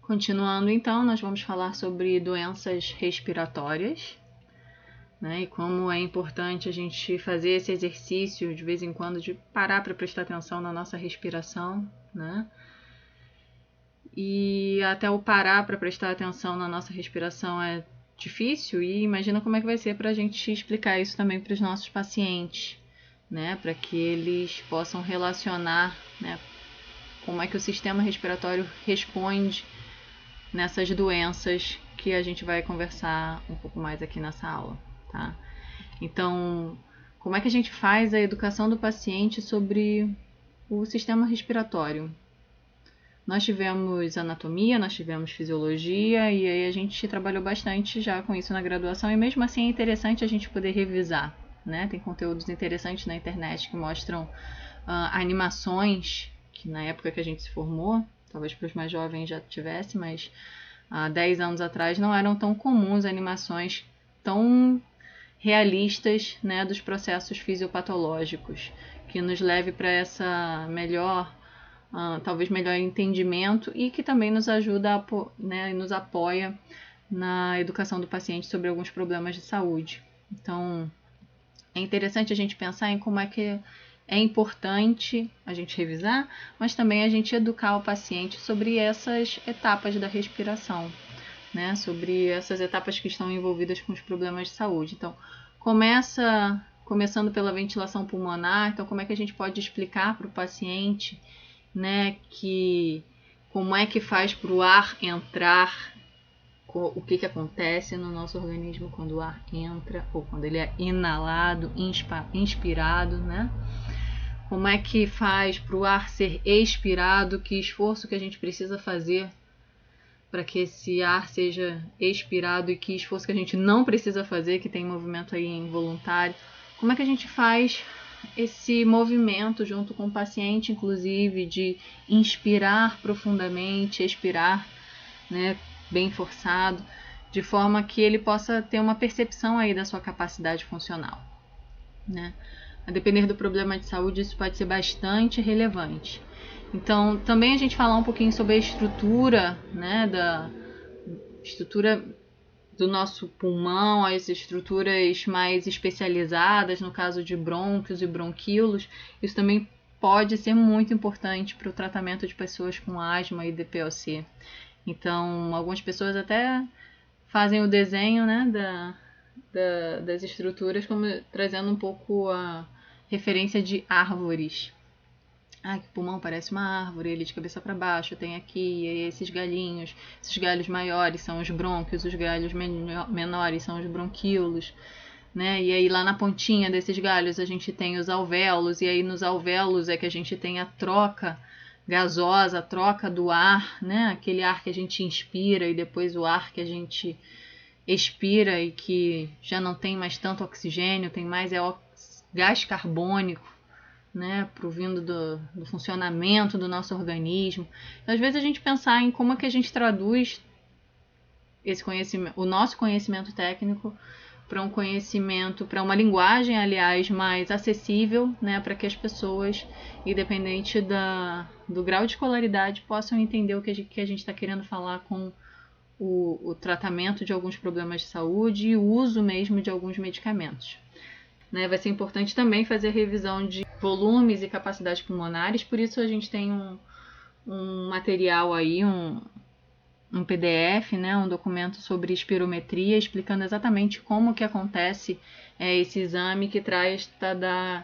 Continuando então, nós vamos falar sobre doenças respiratórias, né? E como é importante a gente fazer esse exercício de vez em quando de parar para prestar atenção na nossa respiração, né? E até o parar para prestar atenção na nossa respiração é difícil, e imagina como é que vai ser para a gente explicar isso também para os nossos pacientes, né? Para que eles possam relacionar, né, como é que o sistema respiratório responde nessas doenças que a gente vai conversar um pouco mais aqui nessa aula, tá? Então, como é que a gente faz a educação do paciente sobre o sistema respiratório? Nós tivemos anatomia, nós tivemos fisiologia, e aí a gente trabalhou bastante já com isso na graduação, e mesmo assim é interessante a gente poder revisar, né? Tem conteúdos interessantes na internet que mostram animações, que na época que a gente se formou, talvez para os mais jovens já tivesse, mas há 10 anos atrás não eram tão comuns animações tão realistas, né, dos processos fisiopatológicos, que nos leve para essa talvez melhor entendimento, e que também nos ajuda, né, e nos apoia na educação do paciente sobre alguns problemas de saúde. Então, é interessante a gente pensar em como é que é importante a gente revisar, mas também a gente educar o paciente sobre essas etapas da respiração, né? Sobre essas etapas que estão envolvidas com os problemas de saúde. Então, começando pela ventilação pulmonar. Então, como é que a gente pode explicar para o paciente, né, que como é que faz para o ar entrar, o que acontece no nosso organismo quando o ar entra, ou quando ele é inalado, inspirado, né? Como é que faz para o ar ser expirado, que esforço que a gente precisa fazer para que esse ar seja expirado, e que esforço que a gente não precisa fazer, que tem movimento aí involuntário. Como é que a gente faz esse movimento junto com o paciente, inclusive, de inspirar profundamente, expirar, né, bem forçado, de forma que ele possa ter uma percepção aí da sua capacidade funcional, né? A depender do problema de saúde, isso pode ser bastante relevante. Então, também a gente falar um pouquinho sobre a estrutura, né, da estrutura do nosso pulmão, as estruturas mais especializadas, no caso de brônquios e bronquíolos. Isso também pode ser muito importante para o tratamento de pessoas com asma e DPOC. Então, algumas pessoas até fazem o desenho, né, das estruturas, como trazendo um pouco a referência de árvores. Que o pulmão parece uma árvore, ele de cabeça para baixo tem aqui esses galhinhos, esses galhos maiores são os brônquios, os galhos menores são os bronquíolos, né? E aí lá na pontinha desses galhos a gente tem os alvéolos, e aí nos alvéolos é que a gente tem a troca gasosa, a troca do ar, né? Aquele ar que a gente inspira e depois o ar que a gente expira e que já não tem mais tanto oxigênio, tem mais gás carbônico, né, provindo do funcionamento do nosso organismo. Então, às vezes a gente pensar em como é que a gente traduz esse conhecimento, o nosso conhecimento técnico, para um conhecimento, para uma linguagem, aliás, mais acessível, né, para que as pessoas, independente do grau de escolaridade, possam entender o que a gente está querendo falar com o tratamento de alguns problemas de saúde e o uso mesmo de alguns medicamentos. Né, vai ser importante também fazer a revisão de volumes e capacidades pulmonares, por isso a gente tem um material aí, um PDF, né, um documento sobre espirometria, explicando exatamente como que acontece esse exame que trata da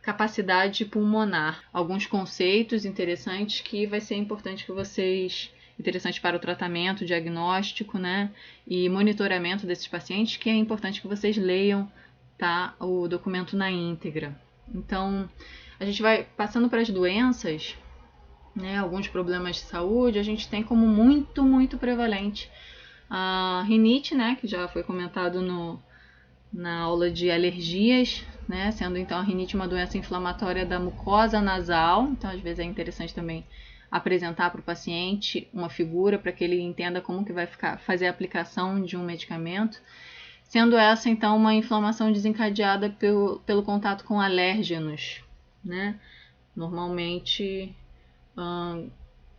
capacidade pulmonar. Alguns conceitos interessantes que vai ser importante que vocês, interessantes para o tratamento, diagnóstico, né, e monitoramento desses pacientes, que é importante que vocês leiam, tá, o documento na íntegra. Então, a gente vai passando para as doenças, né, alguns problemas de saúde. A gente tem como muito prevalente a rinite, né, que já foi comentado na aula de alergias, né, sendo então a rinite uma doença inflamatória da mucosa nasal. Então, às vezes é interessante também apresentar para o paciente uma figura para que ele entenda como que vai fazer a aplicação de um medicamento. Sendo essa, então, uma inflamação desencadeada pelo contato com alérgenos, né? Normalmente,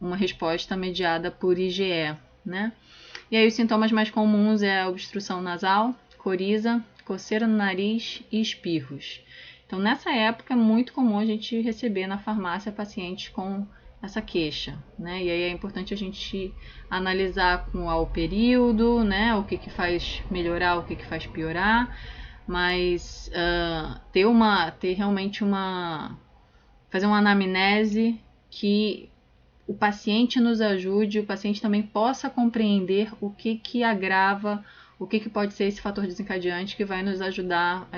uma resposta mediada por IgE, né? E aí os sintomas mais comuns é a obstrução nasal, coriza, coceira no nariz e espirros. Então, nessa época é muito comum a gente receber na farmácia pacientes com essa queixa, né? E aí é importante a gente analisar com o período, né? O que faz melhorar, o que faz piorar, mas ter realmente fazer uma anamnese que o paciente nos ajude, o paciente também possa compreender o que agrava, o que pode ser esse fator desencadeante que vai nos ajudar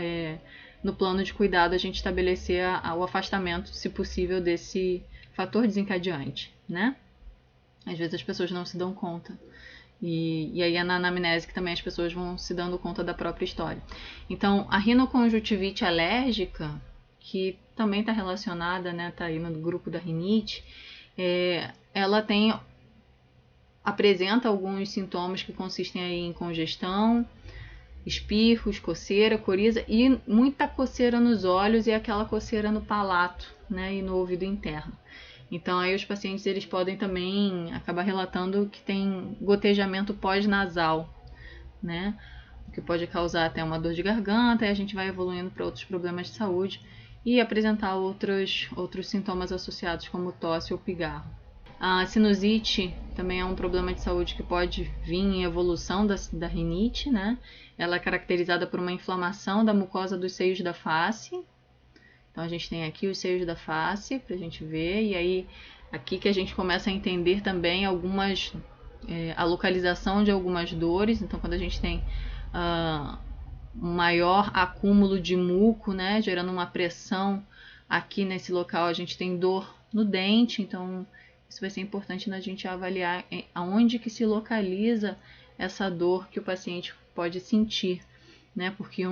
no plano de cuidado a gente estabelecer o afastamento, se possível, desse fator desencadeante, né? Às vezes as pessoas não se dão conta. E aí é na anamnese que também as pessoas vão se dando conta da própria história. Então, a rinoconjuntivite alérgica, que também está relacionada, né, tá aí no grupo da rinite, ela apresenta alguns sintomas que consistem aí em congestão, espirros, coceira, coriza e muita coceira nos olhos e aquela coceira no palato, né, e no ouvido interno. Então aí os pacientes eles podem também acabar relatando que tem gotejamento pós-nasal, né, o que pode causar até uma dor de garganta, e a gente vai evoluindo para outros problemas de saúde e apresentar outros sintomas associados como tosse ou pigarro. A sinusite também é um problema de saúde que pode vir em evolução da rinite, né? Ela é caracterizada por uma inflamação da mucosa dos seios da face. Então a gente tem aqui os seios da face para a gente ver, e aí aqui que a gente começa a entender também a localização de algumas dores. Então quando a gente tem um maior acúmulo de muco, né, gerando uma pressão aqui nesse local, a gente tem dor no dente, então isso vai ser importante na gente avaliar aonde que se localiza essa dor que o paciente pode sentir, né? Porque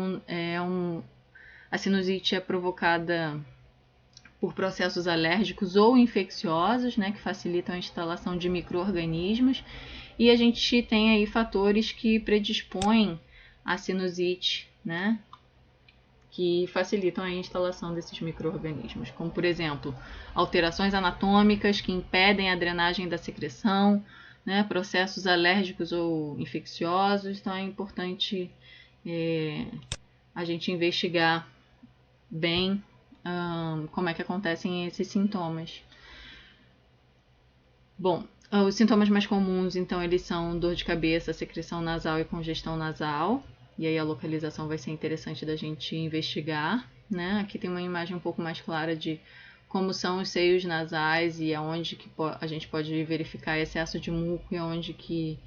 a sinusite é provocada por processos alérgicos ou infecciosos, né? Que facilitam a instalação de micro-organismos, e a gente tem aí fatores que predispõem a sinusite, né, que facilitam a instalação desses micro-organismos, como por exemplo, alterações anatômicas que impedem a drenagem da secreção, né, processos alérgicos ou infecciosos. Então é importante a gente investigar bem como é que acontecem esses sintomas. Bom, os sintomas mais comuns, então, eles são dor de cabeça, secreção nasal e congestão nasal. E aí a localização vai ser interessante da gente investigar, né? Aqui tem uma imagem um pouco mais clara de como são os seios nasais e aonde que a gente pode verificar excesso de muco e aonde que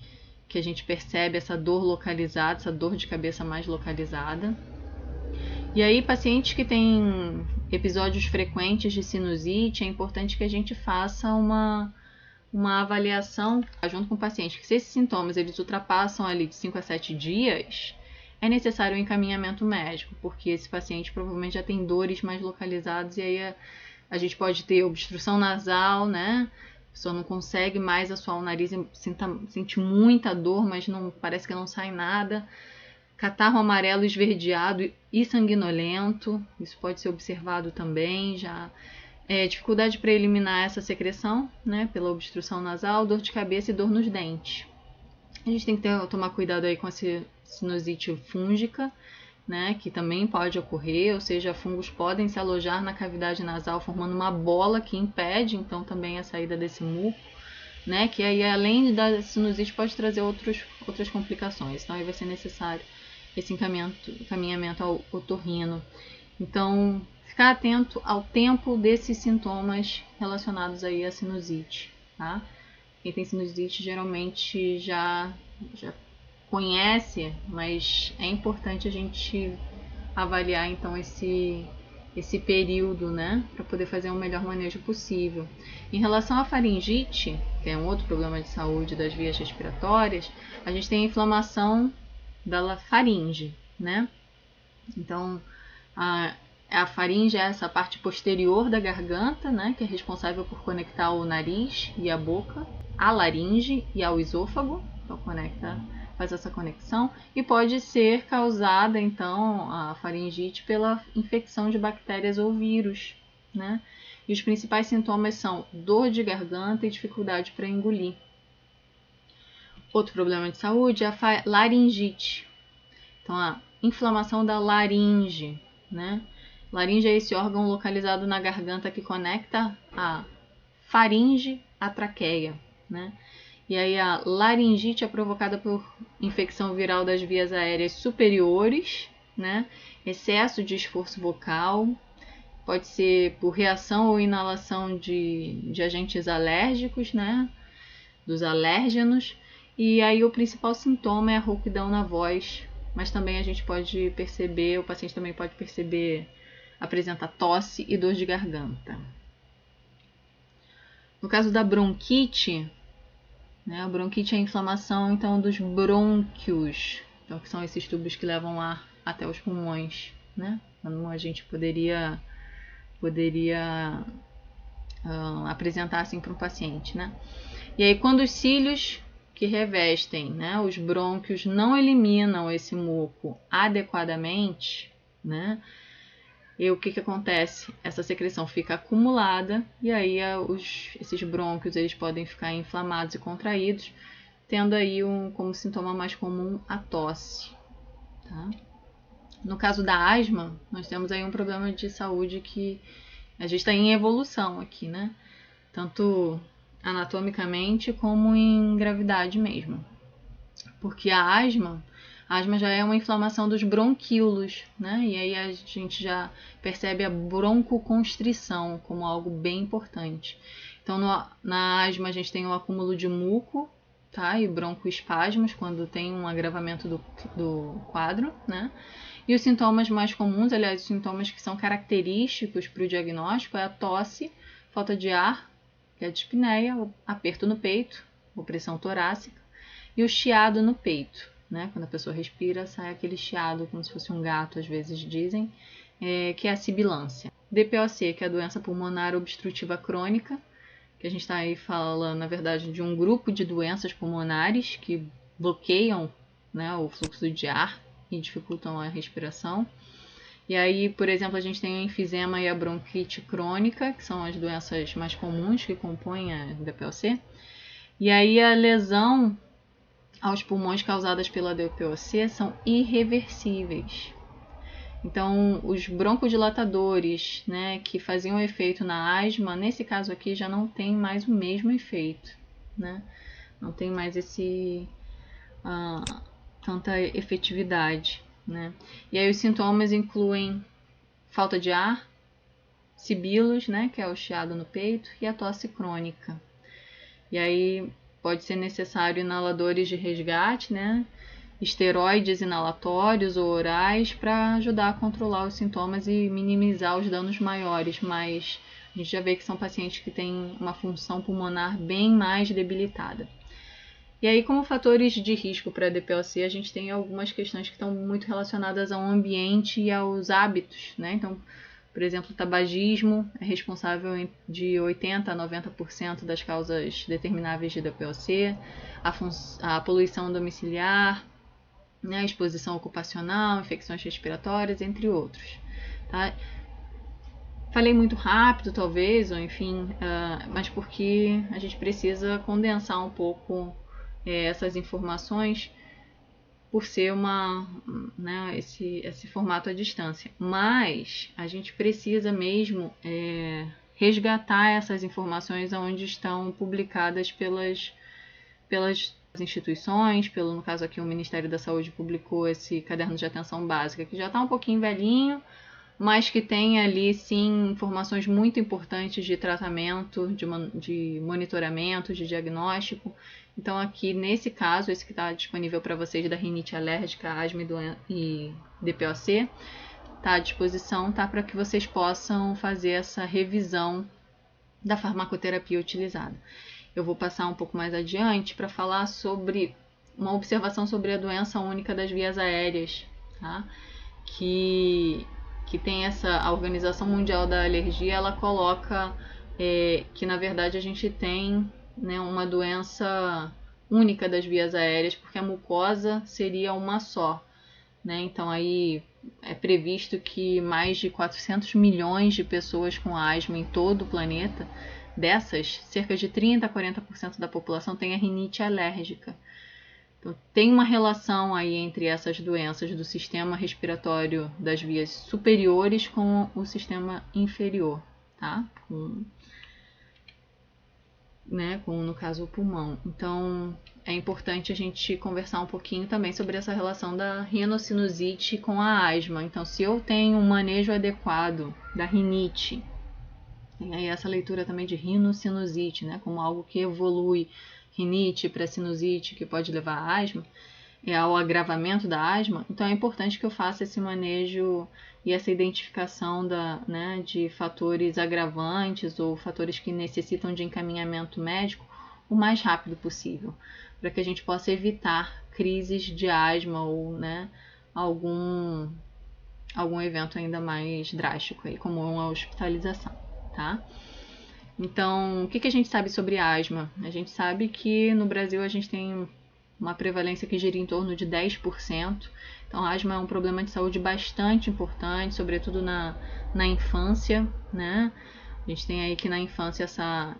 a gente percebe essa dor localizada, essa dor de cabeça mais localizada. E aí, pacientes que têm episódios frequentes de sinusite, é importante que a gente faça uma avaliação junto com o paciente, que se esses sintomas eles ultrapassam ali de 5 a 7 dias, é necessário um encaminhamento médico, porque esse paciente provavelmente já tem dores mais localizadas, e aí a gente pode ter obstrução nasal, né? A pessoa não consegue mais assoar o nariz, sente muita dor, mas parece que não sai nada. Catarro amarelo esverdeado e sanguinolento, isso pode ser observado também. Já dificuldade para eliminar essa secreção, né, pela obstrução nasal, dor de cabeça e dor nos dentes. A gente tem que tomar cuidado aí com a sinusite fúngica, né, que também pode ocorrer, ou seja, fungos podem se alojar na cavidade nasal formando uma bola que impede então também a saída desse muco, né, que aí além da sinusite pode trazer outras complicações. Então aí vai ser necessário esse encaminhamento ao otorrino. Então, ficar atento ao tempo desses sintomas relacionados aí à sinusite, tá? Quem tem sinusite geralmente já conhece, mas é importante a gente avaliar então esse período, né, para poder fazer o melhor manejo possível. Em relação à faringite, que é um outro problema de saúde das vias respiratórias, a gente tem a inflamação da faringe, né? Então, a faringe é essa parte posterior da garganta, né, que é responsável por conectar o nariz e a boca à laringe e ao esôfago. Então, faz essa conexão, e pode ser causada, então, a faringite pela infecção de bactérias ou vírus, né? E os principais sintomas são dor de garganta e dificuldade para engolir. Outro problema de saúde é a laringite. Então, a inflamação da laringe, né? Laringe é esse órgão localizado na garganta que conecta a faringe à traqueia, né? E aí a laringite é provocada por infecção viral das vias aéreas superiores, né? Excesso de esforço vocal, pode ser por reação ou inalação de agentes alérgicos, né? Dos alérgenos. E aí o principal sintoma é a rouquidão na voz, mas também a gente pode perceber, o paciente também pode perceber, apresenta tosse e dor de garganta. No caso da bronquite, né, a bronquite é a inflamação então dos brônquios, então, que são esses tubos que levam ar até os pulmões, né? Então a gente poderia apresentar assim para um paciente, né? E aí quando os cílios que revestem, né, os brônquios não eliminam esse muco adequadamente, né? E o que acontece? Essa secreção fica acumulada e aí esses brônquios eles podem ficar inflamados e contraídos, tendo aí como sintoma mais comum a tosse. Tá? No caso da asma, nós temos aí um problema de saúde que a gente está em evolução aqui, né? Tanto anatomicamente como em gravidade mesmo. Porque a asma já é uma inflamação dos bronquíolos, né? E aí a gente já percebe a broncoconstrição como algo bem importante. Então, na asma a gente tem o acúmulo de muco, tá? E broncoespasmos quando tem um agravamento do quadro, né? E os sintomas mais comuns, aliás, os sintomas que são característicos para o diagnóstico é a tosse, falta de ar, que é a dispneia, o aperto no peito, opressão torácica, e o chiado no peito, né? Quando a pessoa respira, sai aquele chiado, como se fosse um gato, às vezes dizem, que é a sibilância. DPOC, que é a doença pulmonar obstrutiva crônica, que a gente está aí falando, na verdade, de um grupo de doenças pulmonares que bloqueiam, né, o fluxo de ar e dificultam a respiração. E aí, por exemplo, a gente tem o enfisema e a bronquite crônica, que são as doenças mais comuns que compõem a DPOC. E aí a lesão aos pulmões causadas pela DPOC são irreversíveis. Então, os broncodilatadores, né, que faziam efeito na asma, nesse caso aqui já não tem mais o mesmo efeito, né? Não tem mais tanta efetividade, né? E aí os sintomas incluem falta de ar, sibilos, né, que é o chiado no peito, e a tosse crônica. E aí pode ser necessário inaladores de resgate, né, esteroides inalatórios ou orais para ajudar a controlar os sintomas e minimizar os danos maiores, mas a gente já vê que são pacientes que têm uma função pulmonar bem mais debilitada. E aí, como fatores de risco para a DPOC, a gente tem algumas questões que estão muito relacionadas ao ambiente e aos hábitos, né? Então, por exemplo, o tabagismo é responsável de 80% a 90% das causas determináveis de DPOC, a poluição domiciliar, né? A exposição ocupacional, infecções respiratórias, entre outros. Tá? Falei muito rápido, talvez, ou enfim, mas porque a gente precisa condensar um pouco essas informações por ser esse formato à distância. Mas a gente precisa mesmo resgatar essas informações onde estão publicadas pelas instituições, no caso aqui o Ministério da Saúde publicou esse caderno de atenção básica, que já está um pouquinho velhinho, mas que tem ali sim informações muito importantes de tratamento, de monitoramento, de diagnóstico. Então aqui nesse caso, esse que está disponível para vocês da rinite alérgica, asma e DPOC, está à disposição, tá, para que vocês possam fazer essa revisão da farmacoterapia utilizada. Eu vou passar um pouco mais adiante para falar sobre uma observação sobre a doença única das vias aéreas, tá? Que tem a Organização Mundial da Alergia, ela coloca que na verdade a gente tem, né, uma doença única das vias aéreas, porque a mucosa seria uma só, né? Então aí é previsto que mais de 400 milhões de pessoas com asma em todo o planeta, dessas, cerca de 30 a 40% da população tem a rinite alérgica. Então, tem uma relação aí entre essas doenças do sistema respiratório das vias superiores com o sistema inferior, tá? Com, no caso, o pulmão. Então, é importante a gente conversar um pouquinho também sobre essa relação da rinocinusite com a asma. Então, se eu tenho um manejo adequado da rinite, tem aí essa leitura também de rinocinusite, né, como algo que evolui rinite para sinusite, que pode levar a asma, ao agravamento da asma. Então, é importante que eu faça esse manejo e essa identificação de fatores agravantes ou fatores que necessitam de encaminhamento médico o mais rápido possível, para que a gente possa evitar crises de asma ou algum evento ainda mais drástico, aí, como uma hospitalização. Tá? Então, o que a gente sabe sobre asma? A gente sabe que no Brasil a gente tem uma prevalência que gira em torno de 10%. Então, a asma é um problema de saúde bastante importante, sobretudo na infância, né? A gente tem aí que na infância essa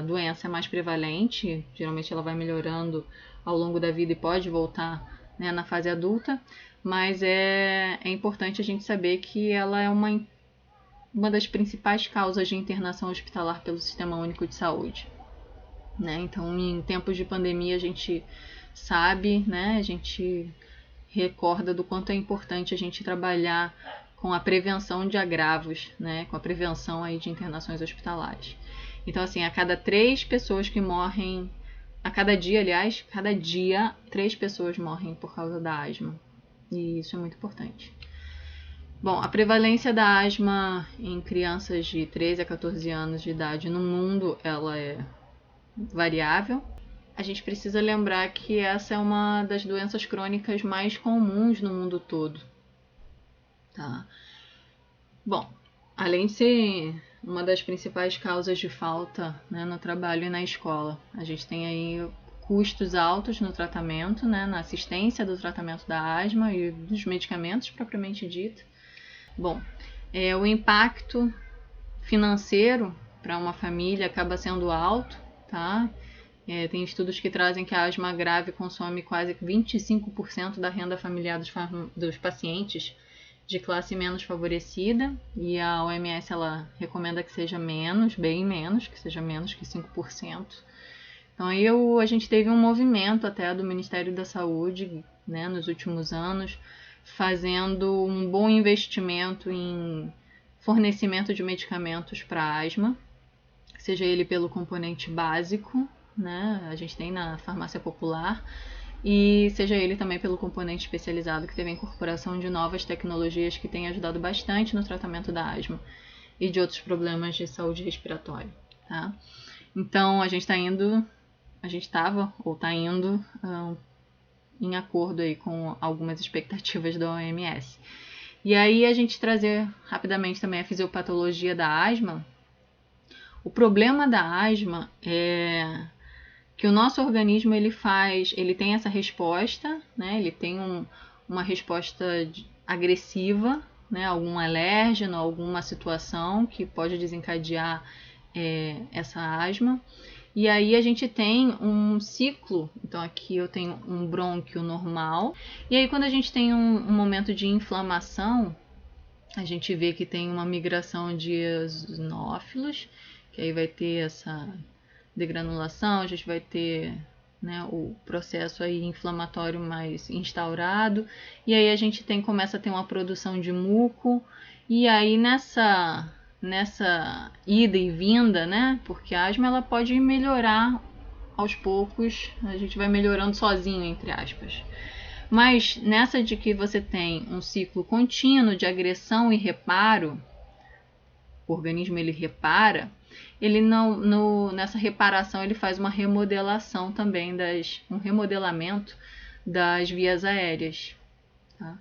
doença é mais prevalente, geralmente ela vai melhorando ao longo da vida e pode voltar, né, na fase adulta, mas é importante a gente saber que ela é uma das principais causas de internação hospitalar pelo Sistema Único de Saúde. Né? Então, em tempos de pandemia, a gente sabe, né? A gente recorda do quanto é importante a gente trabalhar com a prevenção de agravos, né? Com a prevenção aí de internações hospitalares. Então, assim, a cada 3 pessoas que morrem, a cada dia, aliás, 3 pessoas morrem por causa da asma. E isso é muito importante. Bom, a prevalência da asma em crianças de 13 a 14 anos de idade no mundo, ela é variável. A gente precisa lembrar que essa é uma das doenças crônicas mais comuns no mundo todo. Tá? Bom, além de ser uma das principais causas de falta, né, no trabalho e na escola, a gente tem aí custos altos no tratamento, né, na assistência do tratamento da asma e dos medicamentos propriamente dito. Bom, o impacto financeiro para uma família acaba sendo alto, tá? Tem estudos que trazem que a asma grave consome quase 25% da renda familiar dos pacientes de classe menos favorecida, e a OMS ela recomenda que seja menos, bem menos, que seja menos que 5%. Então aí a gente teve um movimento até do Ministério da Saúde, né, nos últimos anos, fazendo um bom investimento em fornecimento de medicamentos para asma, seja ele pelo componente básico, né, a gente tem na farmácia popular, e seja ele também pelo componente especializado, que teve a incorporação de novas tecnologias que tem ajudado bastante no tratamento da asma e de outros problemas de saúde respiratória. Tá? Então a gente está indo em acordo aí com algumas expectativas da OMS. E aí a gente trazer rapidamente também a fisiopatologia da asma. O problema da asma é que o nosso organismo ele tem essa resposta, né? Ele tem uma resposta agressiva, né? Algum alérgeno, alguma situação que pode desencadear essa asma. E aí a gente tem um ciclo, então aqui eu tenho um brônquio normal, e aí quando a gente tem um momento de inflamação, a gente vê que tem uma migração de eosinófilos, que aí vai ter essa degranulação, a gente vai ter, né, o processo aí inflamatório mais instaurado, e aí a gente começa a ter uma produção de muco, e aí nessa ida e vinda, né? Porque a asma ela pode melhorar aos poucos, a gente vai melhorando sozinho, entre aspas. Mas nessa de que você tem um ciclo contínuo de agressão e reparo, o organismo ele repara, ele nessa reparação ele faz uma remodelação também, um remodelamento das vias aéreas. Tá?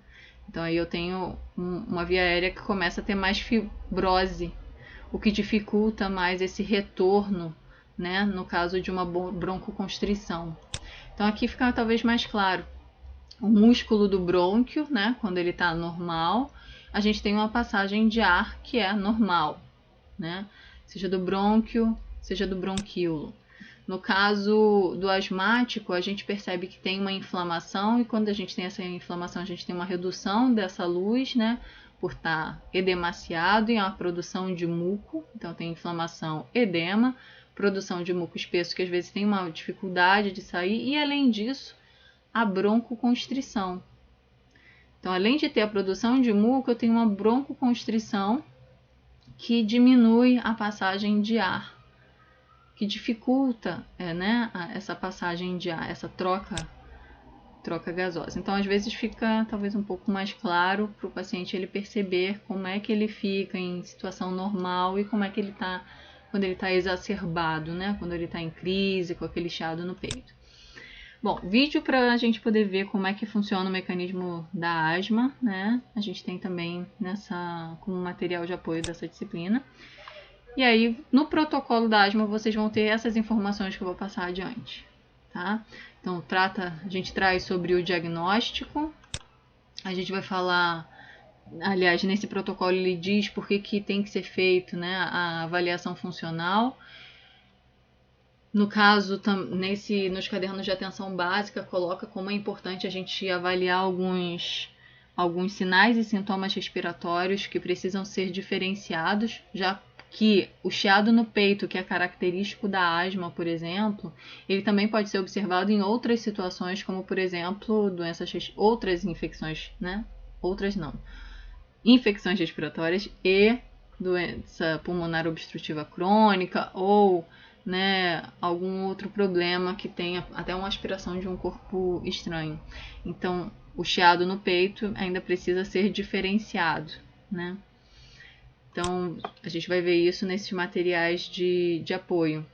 Então aí eu tenho uma via aérea que começa a ter mais fibrose, o que dificulta mais esse retorno, né, no caso de uma broncoconstrição. Então aqui fica talvez mais claro o músculo do brônquio, né, quando ele está normal, a gente tem uma passagem de ar que é normal, né, seja do brônquio, seja do bronquíolo. No caso do asmático, a gente percebe que tem uma inflamação, e quando a gente tem essa inflamação, a gente tem uma redução dessa luz, né, por estar edemaciado, e uma produção de muco. Então tem inflamação, edema, produção de muco espesso, que às vezes tem uma dificuldade de sair, e além disso, a broncoconstrição. Então, além de ter a produção de muco, eu tenho uma broncoconstrição que diminui a passagem de ar, que dificulta, né, essa passagem de ar, essa troca gasosa. Então, às vezes fica talvez um pouco mais claro para o paciente ele perceber como é que ele fica em situação normal e como é que ele está quando ele está exacerbado, né, quando ele está em crise, com aquele chiado no peito. Bom, vídeo para a gente poder ver como é que funciona o mecanismo da asma, né? A gente tem também como material de apoio dessa disciplina. E aí, no protocolo da asma, vocês vão ter essas informações que eu vou passar adiante, tá? Então, a gente traz sobre o diagnóstico, a gente vai falar, aliás, nesse protocolo ele diz por que tem que ser feito, né, a avaliação funcional. No caso, nos cadernos de atenção básica, coloca como é importante a gente avaliar alguns sinais e sintomas respiratórios que precisam ser diferenciados, já que o chiado no peito, que é característico da asma, por exemplo, ele também pode ser observado em outras situações, como, por exemplo, outras infecções, né? Infecções respiratórias e doença pulmonar obstrutiva crônica ou, né, algum outro problema que tenha até uma aspiração de um corpo estranho. Então, o chiado no peito ainda precisa ser diferenciado, né? Então, a gente vai ver isso nesses materiais de apoio.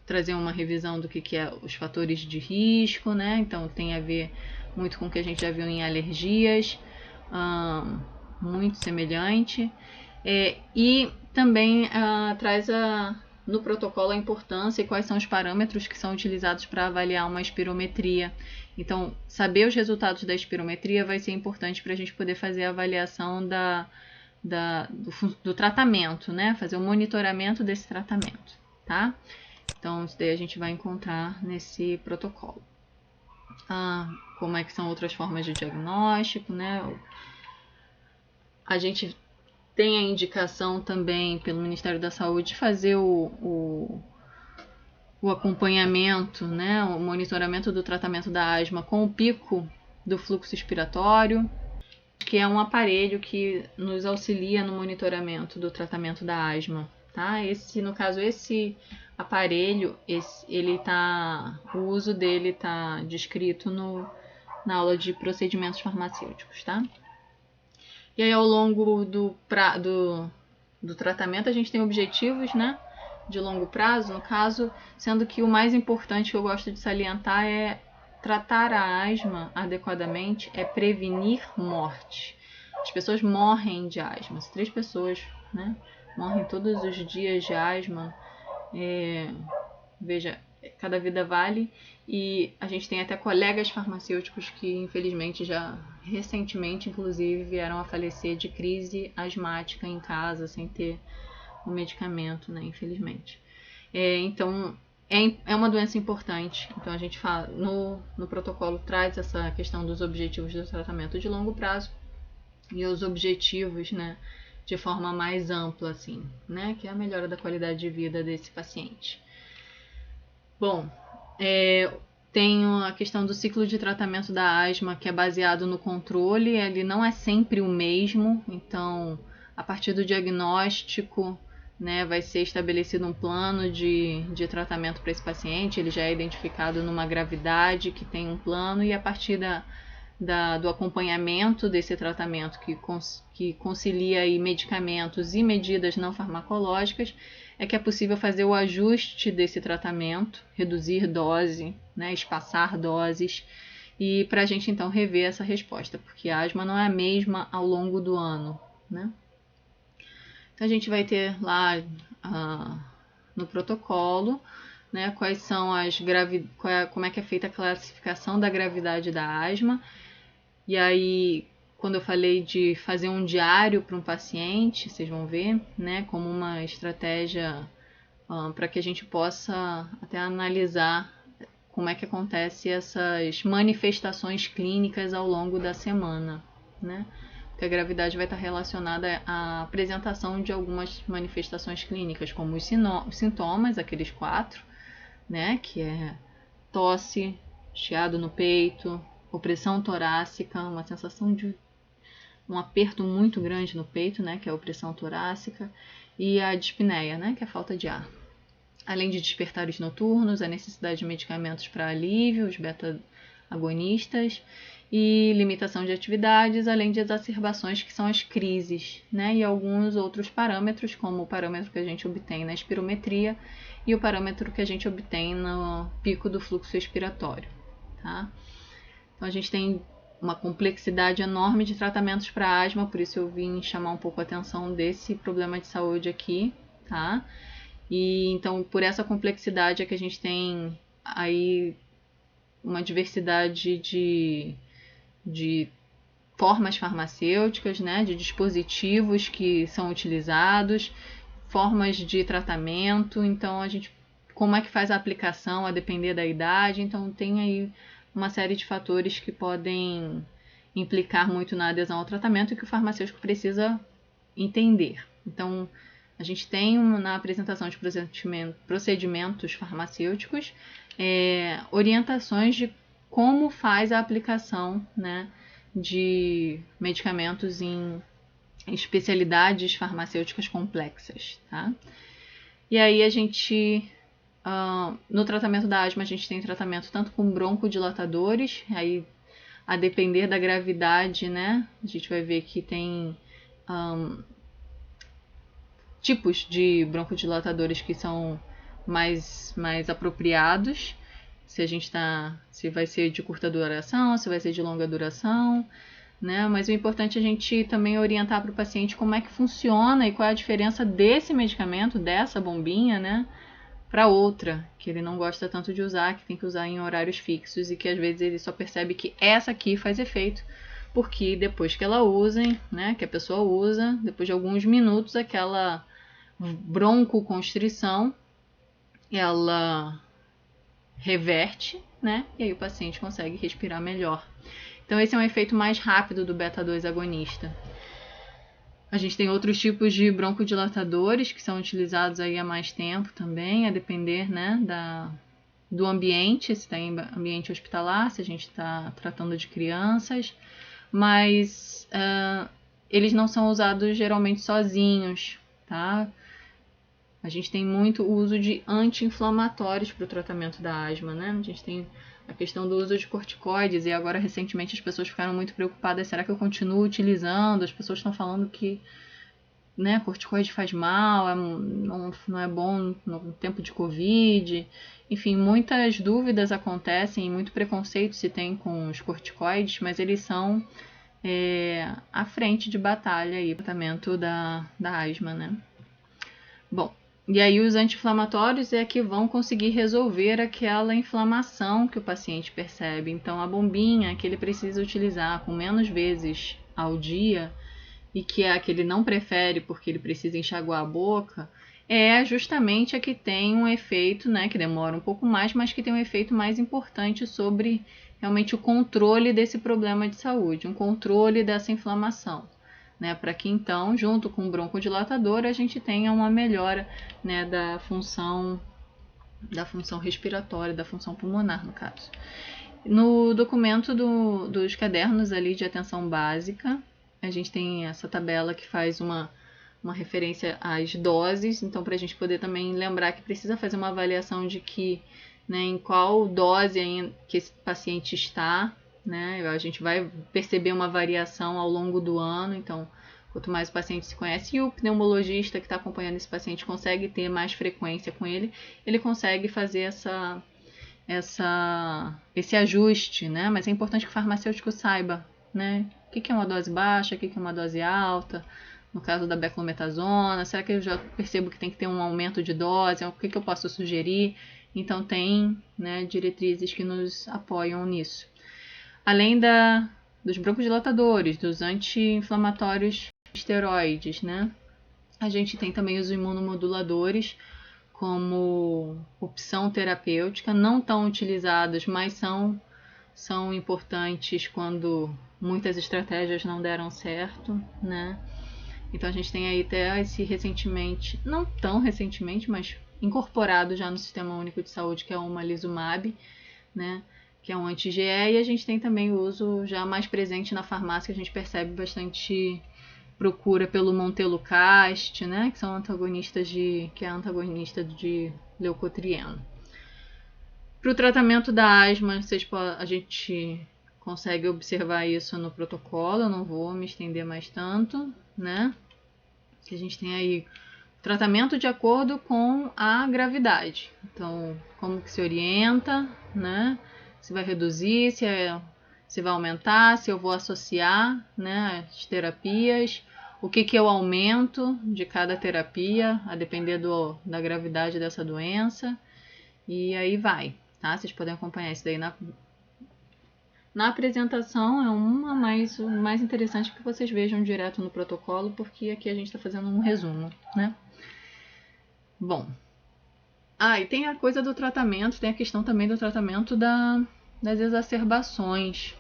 Trazer uma revisão do que é os fatores de risco, né? Então, tem a ver muito com o que a gente já viu em alergias, muito semelhante. E também traz no protocolo a importância e quais são os parâmetros que são utilizados para avaliar uma espirometria. Então, saber os resultados da espirometria vai ser importante para a gente poder fazer a avaliação do tratamento, né? Fazer o monitoramento desse tratamento, tá? Então, isso daí a gente vai encontrar nesse protocolo. Como é que são outras formas de diagnóstico, né? A gente tem a indicação também pelo Ministério da Saúde de fazer o acompanhamento, né, o monitoramento do tratamento da asma com o pico do fluxo expiratório, que é um aparelho que nos auxilia no monitoramento do tratamento da asma, tá? No caso, esse aparelho, o uso dele está descrito na aula de procedimentos farmacêuticos, tá? E aí, ao longo do tratamento, a gente tem objetivos, né, de longo prazo, no caso, sendo que o mais importante que eu gosto de salientar é tratar a asma adequadamente, é prevenir morte. As pessoas morrem de asma. 3 pessoas, né, morrem todos os dias de asma. Veja, cada vida vale. E a gente tem até colegas farmacêuticos que, infelizmente, já recentemente, inclusive, vieram a falecer de crise asmática em casa, sem ter o medicamento, né, infelizmente. Então, é uma doença importante. Então, a gente fala, no protocolo traz essa questão dos objetivos do tratamento de longo prazo e os objetivos, né, de forma mais ampla, assim, né, que é a melhora da qualidade de vida desse paciente. Bom, tem a questão do ciclo de tratamento da asma, que é baseado no controle. Ele não é sempre o mesmo, então, a partir do diagnóstico, né, vai ser estabelecido um plano de tratamento para esse paciente. Ele já é identificado numa gravidade que tem um plano, e a partir do acompanhamento desse tratamento que concilia aí medicamentos e medidas não farmacológicas, é que é possível fazer o ajuste desse tratamento, reduzir dose, né, espaçar doses, e para a gente então rever essa resposta, porque a asma não é a mesma ao longo do ano, né? Então a gente vai ter lá no protocolo, né, quais são como é que é feita a classificação da gravidade da asma. E aí, quando eu falei de fazer um diário para um paciente, vocês vão ver, né, como uma estratégia para que a gente possa até analisar como é que acontece essas manifestações clínicas ao longo da semana, né? Porque a gravidade vai estar relacionada à apresentação de algumas manifestações clínicas, como os sintomas, aqueles 4, né? Que é tosse, chiado no peito, opressão torácica, uma sensação de um aperto muito grande no peito, né? Que é a opressão torácica, e a dispneia, né? Que é a falta de ar. Além de despertares noturnos, a necessidade de medicamentos para alívio, os beta-agonistas, e limitação de atividades, além de exacerbações, que são as crises, né? E alguns outros parâmetros, como o parâmetro que a gente obtém na espirometria e o parâmetro que a gente obtém no pico do fluxo expiratório. Tá? Então a gente tem uma complexidade enorme de tratamentos para asma, por isso eu vim chamar um pouco a atenção desse problema de saúde aqui, tá? E então, por essa complexidade é que a gente tem aí uma diversidade de formas farmacêuticas, né, de dispositivos que são utilizados, formas de tratamento. Então, como é que faz a aplicação a depender da idade. Então, tem aí uma série de fatores que podem implicar muito na adesão ao tratamento e que o farmacêutico precisa entender. Então, a gente tem na apresentação de procedimentos farmacêuticos orientações de como faz a aplicação, né, de medicamentos em especialidades farmacêuticas complexas. Tá? E aí a gente, no tratamento da asma, a gente tem tratamento tanto com broncodilatadores, aí a depender da gravidade, né, a gente vai ver que tem tipos de broncodilatadores que são mais apropriados, se vai ser de curta duração, se vai ser de longa duração, né? Mas o importante é a gente também orientar para o paciente como é que funciona e qual é a diferença desse medicamento, dessa bombinha, né, para outra, que ele não gosta tanto de usar, que tem que usar em horários fixos e que às vezes ele só percebe que essa aqui faz efeito, porque depois que ela usem, né, que a pessoa usa, depois de alguns minutos, aquela broncoconstrição, ela reverte, né, e aí o paciente consegue respirar melhor. Então esse é um efeito mais rápido do beta-2 agonista. A gente tem outros tipos de broncodilatadores que são utilizados aí há mais tempo também, a depender, né, do ambiente, se está em ambiente hospitalar, se a gente está tratando de crianças, mas eles não são usados geralmente sozinhos, tá? A gente tem muito uso de anti-inflamatórios para o tratamento da asma, né? A gente tem a questão do uso de corticoides e agora recentemente as pessoas ficaram muito preocupadas, será que eu continuo utilizando? As pessoas estão falando que, né, corticoide faz mal, não é bom no tempo de Covid. Enfim, muitas dúvidas acontecem, muito preconceito se tem com os corticoides, mas eles são a frente de batalha aí, tratamento da asma, né? Bom, e aí os anti-inflamatórios é que vão conseguir resolver aquela inflamação que o paciente percebe. Então a bombinha que ele precisa utilizar com menos vezes ao dia e que é a que ele não prefere porque ele precisa enxaguar a boca, é justamente a que tem um efeito, né, que demora um pouco mais, mas que tem um efeito mais importante sobre realmente o controle desse problema de saúde, um controle dessa inflamação. Né, para que então, junto com o broncodilatador, a gente tenha uma melhora, né, da função respiratória, da função pulmonar, no caso. No documento dos cadernos ali de atenção básica, a gente tem essa tabela que faz uma referência às doses, então para a gente poder também lembrar que precisa fazer uma avaliação de que, né, em qual dose que esse paciente está, né? A gente vai perceber uma variação ao longo do ano, então quanto mais o paciente se conhece e o pneumologista que está acompanhando esse paciente consegue ter mais frequência com ele, ele consegue fazer esse ajuste, né? Mas é importante que o farmacêutico saiba, né, o que é uma dose baixa, o que é uma dose alta. No caso da beclometasona, será que eu já percebo que tem que ter um aumento de dose? O que eu posso sugerir? Então tem, né, diretrizes que nos apoiam nisso. Além dos broncodilatadores, dos anti-inflamatórios esteroides, né? A gente tem também os imunomoduladores como opção terapêutica, não tão utilizados, mas são importantes quando muitas estratégias não deram certo, né? Então a gente tem aí até esse recentemente, não tão recentemente, mas incorporado já no Sistema Único de Saúde, que é o omalizumab, né? Que é um anti-IgE, e a gente tem também o uso já mais presente na farmácia, que a gente percebe bastante procura pelo montelukast, né? Que são antagonistas que é antagonista de leucotrieno. Para o tratamento da asma, a gente consegue observar isso no protocolo, eu não vou me estender mais tanto, né? Que a gente tem aí tratamento de acordo com a gravidade. Então, como que se orienta, né? Se vai reduzir, se vai aumentar, se eu vou associar, né, as terapias, o que eu aumento de cada terapia, a depender da gravidade dessa doença, e aí vai, tá? Vocês podem acompanhar isso daí na apresentação, é mas o mais interessante é que vocês vejam direto no protocolo, porque aqui a gente está fazendo um resumo, né? Bom, e tem a coisa do tratamento, tem a questão também do tratamento das exacerbações,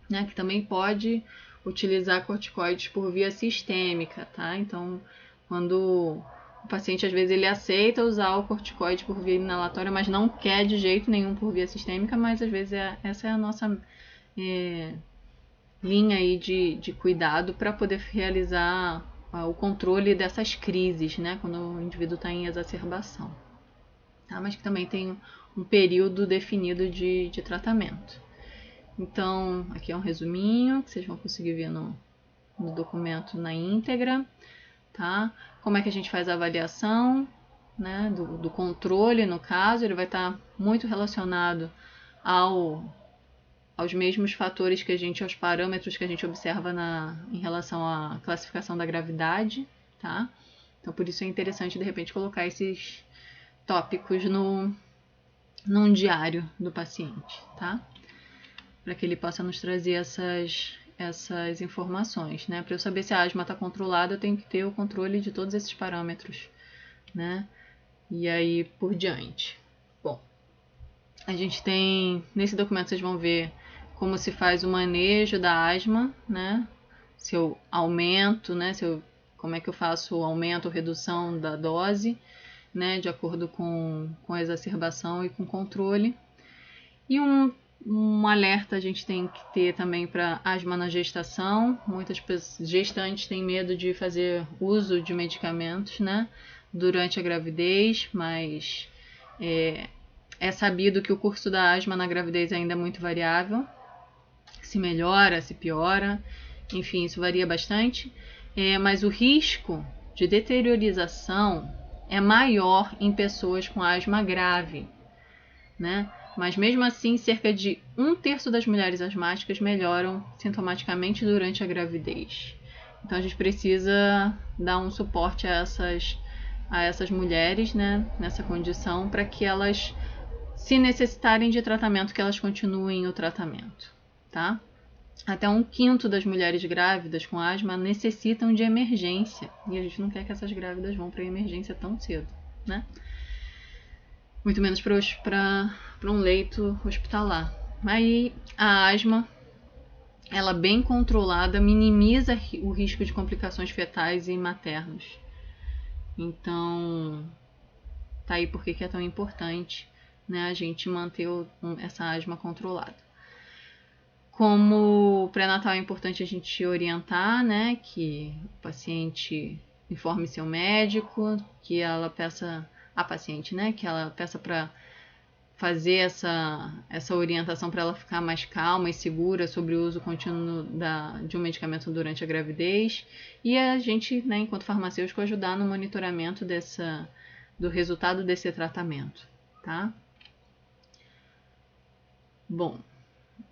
né? Que também pode utilizar corticoides por via sistêmica, tá? Então, quando o paciente às vezes ele aceita usar o corticoide por via inalatória, mas não quer de jeito nenhum por via sistêmica, mas às vezes essa é a nossa linha aí de cuidado para poder realizar o controle dessas crises, né? Quando o indivíduo está em exacerbação. Tá? Mas que também tem um período definido de tratamento. Então, aqui é um resuminho que vocês vão conseguir ver no documento na íntegra, tá? Como é que a gente faz a avaliação, né, do controle, no caso, ele vai estar muito relacionado aos mesmos fatores aos parâmetros que a gente observa em relação à classificação da gravidade, tá? Então, por isso é interessante, de repente, colocar esses tópicos num diário do paciente, tá? Para que ele possa nos trazer essas informações, né? Para eu saber se a asma está controlada, eu tenho que ter o controle de todos esses parâmetros, né? E aí por diante. Bom, a gente tem, nesse documento vocês vão ver como se faz o manejo da asma, né? Se eu aumento, né? Como é que eu faço o aumento ou redução da dose, né? De acordo com a exacerbação e com o controle. E um alerta a gente tem que ter também para asma na gestação. Muitas gestantes têm medo de fazer uso de medicamentos, né, durante a gravidez, mas é sabido que o curso da asma na gravidez ainda é muito variável. Se melhora, se piora, enfim, isso varia bastante. Mas o risco de deteriorização é maior em pessoas com asma grave, né? Mas mesmo assim, cerca de 1/3 das mulheres asmáticas melhoram sintomaticamente durante a gravidez. Então a gente precisa dar um suporte a essas mulheres, né, nessa condição, para que elas, se necessitarem de tratamento, que elas continuem o tratamento, tá? Até 1/5 das mulheres grávidas com asma necessitam de emergência, e a gente não quer que essas grávidas vão para a emergência tão cedo, né? Muito menos para um leito hospitalar. Aí a asma, ela bem controlada, minimiza o risco de complicações fetais e maternos. Então, tá aí porque é tão importante, né, a gente manter essa asma controlada. Como pré-natal é importante a gente orientar, né, que o paciente informe seu médico, que ela peça a paciente, né, que ela peça para fazer essa orientação para ela ficar mais calma e segura sobre o uso contínuo de um medicamento durante a gravidez, e a gente, né, enquanto farmacêutico, ajudar no monitoramento do resultado desse tratamento, tá? Bom,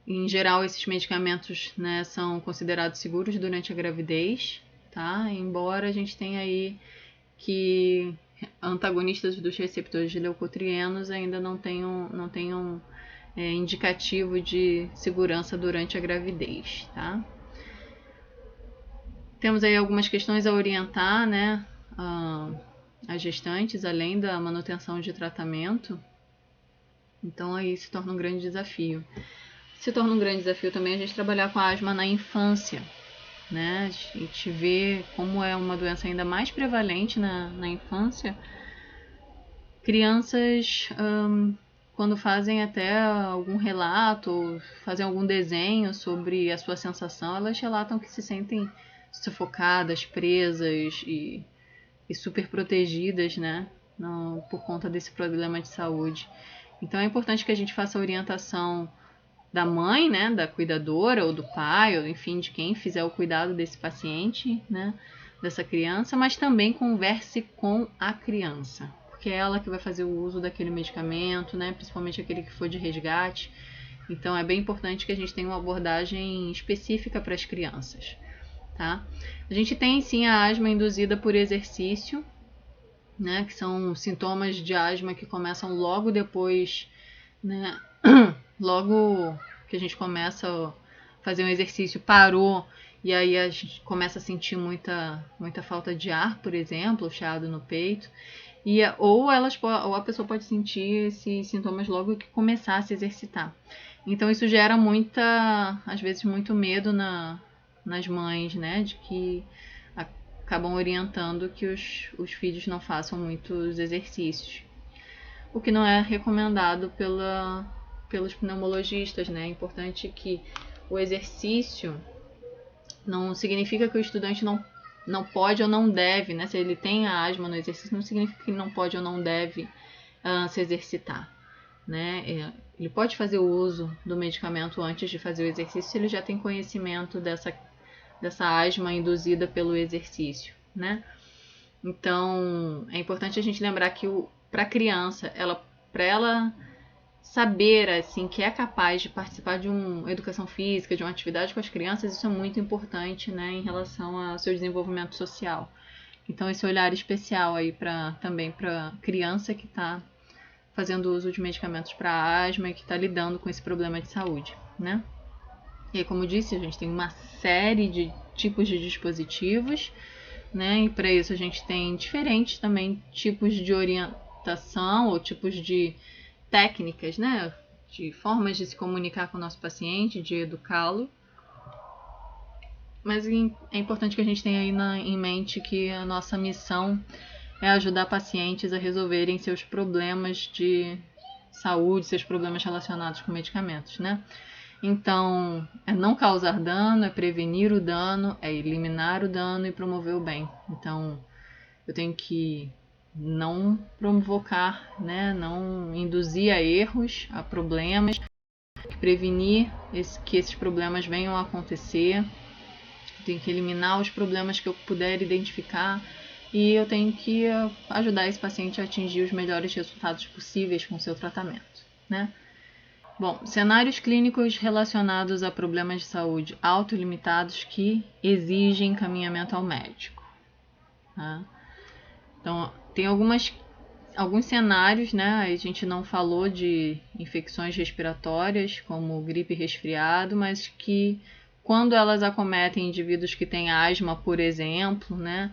em geral esses medicamentos, né, são considerados seguros durante a gravidez, tá? Embora a gente tenha aí que antagonistas dos receptores de leucotrienos ainda não tenham indicativo de segurança durante a gravidez, tá? Temos aí algumas questões a orientar, né, as gestantes, além da manutenção de tratamento. Então aí se torna um grande desafio. Se torna um grande desafio também a gente trabalhar com a asma na infância, né? A gente vê como é uma doença ainda mais prevalente na infância. Crianças, quando fazem até algum relato ou fazem algum desenho sobre a sua sensação, elas relatam que se sentem sufocadas, presas e super protegidas, né? Por conta desse problema de saúde. Então é importante que a gente faça a orientação da mãe, né, da cuidadora ou do pai, ou enfim, de quem fizer o cuidado desse paciente, né, dessa criança, mas também converse com a criança, porque é ela que vai fazer o uso daquele medicamento, né, principalmente aquele que for de resgate. Então é bem importante que a gente tenha uma abordagem específica para as crianças, tá? A gente tem sim a asma induzida por exercício, né, que são sintomas de asma que começam logo depois, né, logo que a gente começa a fazer um exercício, parou, e aí a gente começa a sentir muita falta de ar, por exemplo, chiado no peito, ou a pessoa pode sentir esses sintomas logo que começar a se exercitar. Então isso gera às vezes muito medo nas mães, né, de que acabam orientando que os filhos não façam muitos exercícios, o que não é recomendado pelos pneumologistas, né? É importante que o exercício não significa que o estudante não pode ou não deve, né? Se ele tem a asma no exercício, não significa que ele não pode ou não deve se exercitar, né? Ele pode fazer o uso do medicamento antes de fazer o exercício se ele já tem conhecimento dessa asma induzida pelo exercício, né? Então, é importante a gente lembrar que para a criança, para ela saber assim que é capaz de participar de uma educação física, de uma atividade com as crianças, isso é muito importante, né, em relação ao seu desenvolvimento social. Então, esse olhar especial aí também para criança que está fazendo uso de medicamentos para asma e que está lidando com esse problema de saúde, né? E aí, como disse, a gente tem uma série de tipos de dispositivos, né? E para isso a gente tem diferentes também tipos de orientação ou tipos de técnicas, né? De formas de se comunicar com o nosso paciente, de educá-lo. Mas é importante que a gente tenha aí em mente que a nossa missão é ajudar pacientes a resolverem seus problemas de saúde, seus problemas relacionados com medicamentos, né? Então, é não causar dano, é prevenir o dano, é eliminar o dano e promover o bem. Então, eu tenho que não provocar, né, não induzir a erros, a problemas, prevenir que esses problemas venham a acontecer. Eu tenho que eliminar os problemas que eu puder identificar e eu tenho que ajudar esse paciente a atingir os melhores resultados possíveis com o seu tratamento, né? Bom, cenários clínicos relacionados a problemas de saúde autolimitados que exigem encaminhamento ao médico. Tá? Então, tem alguns cenários, né? A gente não falou de infecções respiratórias, como gripe e resfriado, mas que quando elas acometem indivíduos que têm asma, por exemplo, né?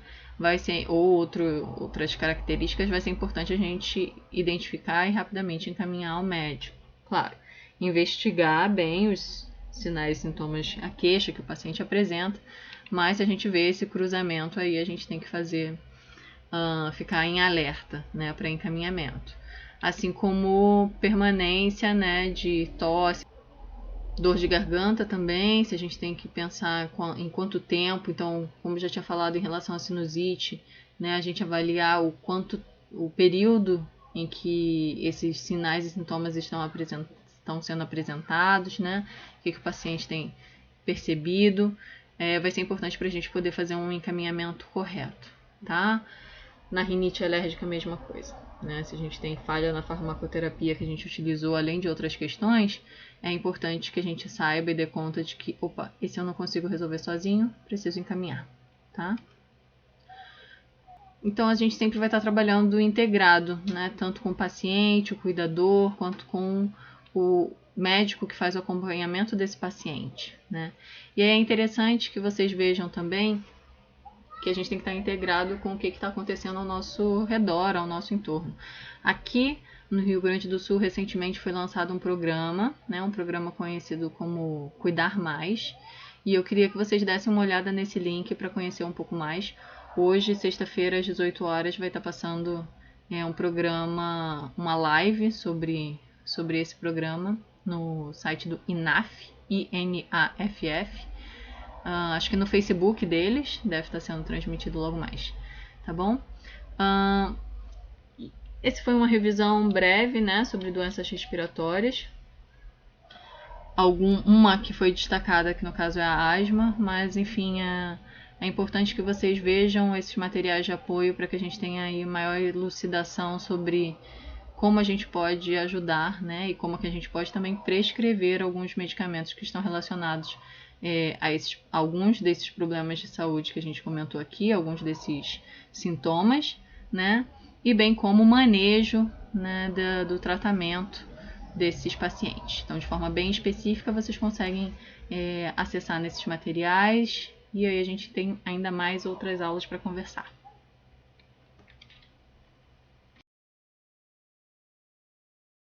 Outras características, vai ser importante a gente identificar e rapidamente encaminhar ao médico. Claro, investigar bem os sinais e sintomas, a queixa que o paciente apresenta, mas se a gente vê esse cruzamento aí, a gente tem que ficar em alerta, né, para encaminhamento. Assim como permanência, né, de tosse, dor de garganta também, se a gente tem que pensar em quanto tempo. Então, como eu já tinha falado em relação à sinusite, né, a gente avaliar o período em que esses sinais e sintomas estão sendo apresentados, né, o que o paciente tem percebido. Vai ser importante para a gente poder fazer um encaminhamento correto, tá? Na rinite alérgica, a mesma coisa, né? Se a gente tem falha na farmacoterapia que a gente utilizou, além de outras questões, é importante que a gente saiba e dê conta de que, esse eu não consigo resolver sozinho, preciso encaminhar, tá? Então a gente sempre vai estar trabalhando integrado, né? Tanto com o paciente, o cuidador, quanto com o médico que faz o acompanhamento desse paciente, né? E é interessante que vocês vejam também que a gente tem que estar integrado com o que está acontecendo ao nosso redor, ao nosso entorno. Aqui no Rio Grande do Sul, recentemente foi lançado um programa, né? Um programa conhecido como Cuidar Mais, e eu queria que vocês dessem uma olhada nesse link para conhecer um pouco mais. Hoje, sexta-feira, às 18 horas, vai estar passando um programa, uma live sobre esse programa no site do INAF, INAFF. Acho que no Facebook deles deve estar sendo transmitido logo mais, tá bom? Esse foi uma revisão breve, né, sobre doenças respiratórias. Uma que foi destacada, que no caso é a asma, mas enfim, é importante que vocês vejam esses materiais de apoio para que a gente tenha aí maior elucidação sobre como a gente pode ajudar, né, e como que a gente pode também prescrever alguns medicamentos que estão relacionados a alguns desses problemas de saúde que a gente comentou aqui, alguns desses sintomas, né, e bem como o manejo, né, do tratamento desses pacientes. Então, de forma bem específica, vocês conseguem acessar nesses materiais, e aí a gente tem ainda mais outras aulas para conversar.